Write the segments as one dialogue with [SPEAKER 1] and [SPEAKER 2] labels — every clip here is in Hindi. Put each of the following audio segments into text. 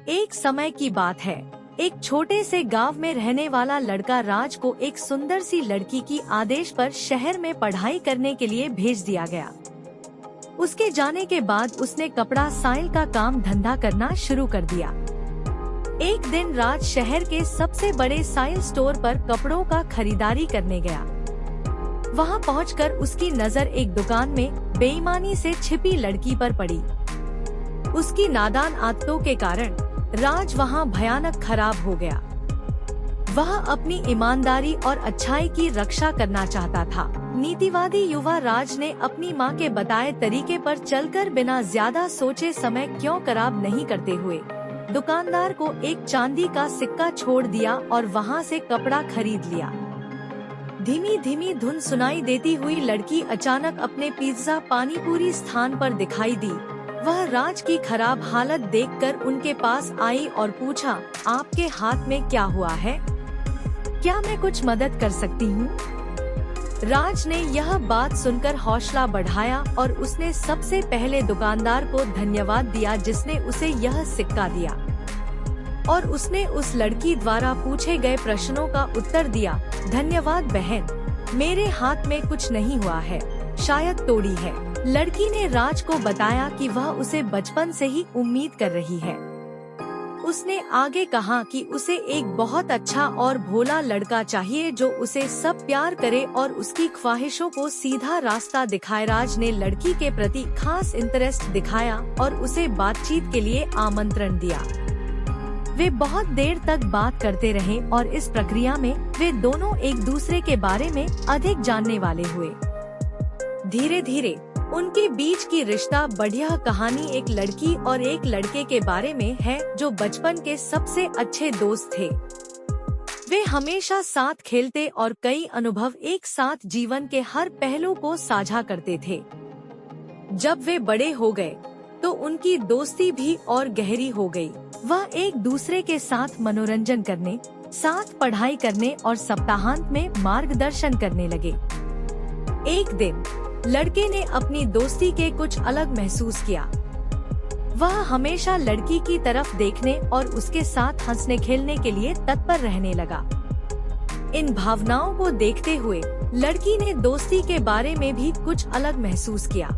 [SPEAKER 1] एक समय की बात है। एक छोटे से गांव में रहने वाला लड़का राज को एक सुंदर सी लड़की की आदेश पर शहर में पढ़ाई करने के लिए भेज दिया गया। उसके जाने के बाद उसने कपड़ा साइल का काम धंधा करना शुरू कर दिया। एक दिन राज शहर के सबसे बड़े साइल स्टोर पर कपड़ों का खरीदारी करने गया। वहां पहुंचकर उसकी नजर एक दुकान में बेईमानी से छिपी लड़की पर पड़ी। उसकी नादान आदतों के कारण राज वहां भयानक खराब हो गया। वह अपनी ईमानदारी और अच्छाई की रक्षा करना चाहता था। नीतिवादी युवा राज ने अपनी मां के बताए तरीके पर चलकर बिना ज्यादा सोचे समय क्यों खराब नहीं करते हुए दुकानदार को एक चांदी का सिक्का छोड़ दिया और वहां से कपड़ा खरीद लिया। धीमी धीमी धुन सुनाई देती हुई लड़की अचानक अपने पिज्जा पानीपुरी स्थान पर दिखाई दी। वह राज की खराब हालत देखकर उनके पास आई और पूछा, आपके हाथ में क्या हुआ है? क्या मैं कुछ मदद कर सकती हूँ? राज ने यह बात सुनकर हौसला बढ़ाया और उसने सबसे पहले दुकानदार को धन्यवाद दिया जिसने उसे यह सिक्का दिया, और उसने उस लड़की द्वारा पूछे गए प्रश्नों का उत्तर दिया। धन्यवाद बहन, मेरे हाथ में कुछ नहीं हुआ है, शायद तोड़ी है। लड़की ने राज को बताया कि वह उसे बचपन से ही उम्मीद कर रही है। उसने आगे कहा कि उसे एक बहुत अच्छा और भोला लड़का चाहिए जो उसे सब प्यार करे और उसकी ख्वाहिशों को सीधा रास्ता दिखाए। राज ने लड़की के प्रति खास इंटरेस्ट दिखाया और उसे बातचीत के लिए आमंत्रण दिया। वे बहुत देर तक बात करते रहे और इस प्रक्रिया में वे दोनों एक दूसरे के बारे में अधिक जानने वाले हुए। धीरे धीरे उनके बीच की रिश्ता बढ़िया कहानी एक लड़की और एक लड़के के बारे में है जो बचपन के सबसे अच्छे दोस्त थे। वे हमेशा साथ खेलते और कई अनुभव एक साथ जीवन के हर पहलू को साझा करते थे। जब वे बड़े हो गए तो उनकी दोस्ती भी और गहरी हो गई। वह एक दूसरे के साथ मनोरंजन करने, साथ पढ़ाई करने और सप्ताहांत में मार्गदर्शन करने लगे। एक दिन लड़के ने अपनी दोस्ती के कुछ अलग महसूस किया। वह हमेशा लड़की की तरफ देखने और उसके साथ हंसने खेलने के लिए तत्पर रहने लगा। इन भावनाओं को देखते हुए लड़की ने दोस्ती के बारे में भी कुछ अलग महसूस किया।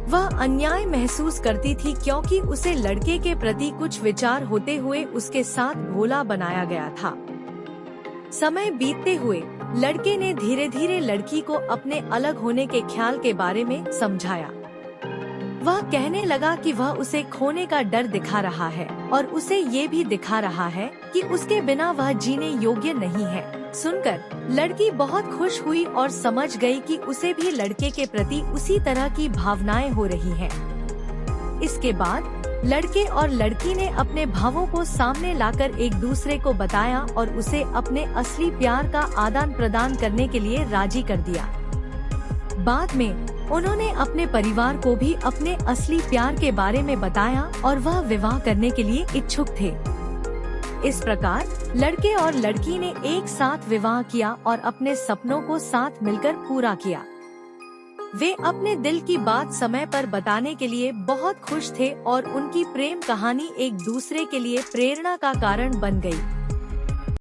[SPEAKER 1] वह अन्याय महसूस करती थी क्योंकि उसे लड़के के प्रति कुछ विचार होते हुए उसके साथ भोला बनाया गया था। समय बीतते हुए लड़के ने धीरे धीरे लड़की को अपने अलग होने के ख्याल के बारे में समझाया। वह कहने लगा कि वह उसे खोने का डर दिखा रहा है और उसे ये भी दिखा रहा है कि उसके बिना वह जीने योग्य नहीं है। सुनकर लड़की बहुत खुश हुई और समझ गई कि उसे भी लड़के के प्रति उसी तरह की भावनाएं हो रही हैं। इसके बाद लड़के और लड़की ने अपने भावों को सामने लाकर एक दूसरे को बताया और उसे अपने असली प्यार का आदान प्रदान करने के लिए राजी कर दिया। बाद में उन्होंने अपने परिवार को भी अपने असली प्यार के बारे में बताया और वह विवाह करने के लिए इच्छुक थे। इस प्रकार लड़के और लड़की ने एक साथ विवाह किया और अपने सपनों को साथ मिलकर पूरा किया। वे अपने दिल की बात समय पर बताने के लिए बहुत खुश थे और उनकी प्रेम कहानी एक दूसरे के लिए प्रेरणा का कारण बन गई।